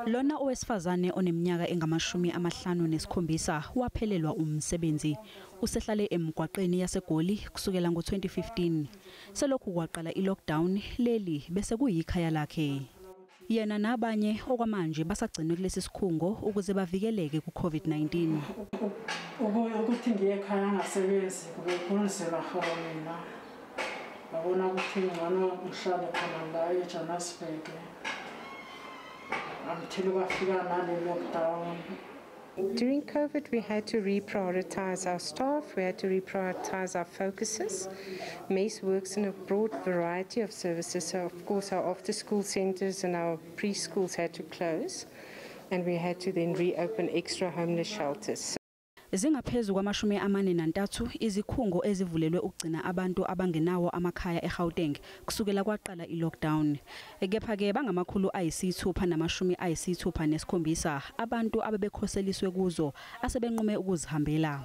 Lona owesifazane oneminyaka engama-57 waphelelwa umsebenzi. Usehlale emgwaqeni yaseGoli kusukela ngo-2015. Selokhu kwaqala i-lockdown leli bese kuyikhaya lakhe. Yena nabanye okwamanje basagcinwe kulesi sikhungo ukuze bavikeleke ku-COVID-19. Ukuthi ngiye ekhaya ngasebenzi kubunisela khona mina. Babona ukuthi ngcono ngihlale khona la eJohannesburg. During COVID, we had to reprioritize our staff, we had to reprioritize our focuses. MACE works in a broad variety of services, so of course our after-school centres and our preschools had to close, and we had to then reopen extra homeless shelters. Zingaphezu kwama-43 izikhungo ezivulelwe ukugcina abantu abangenawo amakhaya eGauteng kusukela kwaqala i-lockdown. Kepha-ke bangama-667 abantu abebekhoseliswe kuzo asebenqume ukuzihambela.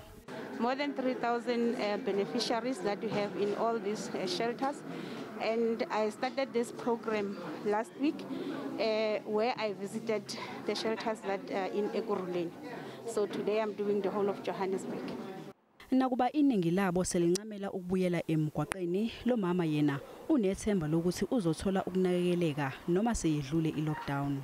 More than 3,000 beneficiaries that we have in all these shelters, and I started this program last week where I visited the shelters that in Ekurhuleni. So today I'm doing the whole of Johannesburg. Nakuba iningi labo selincamela ukubuyela emgwaqeni, lo mama yena unethemba lokuthi uzothola ukunakekeleka noma seyedlule i-lockdown.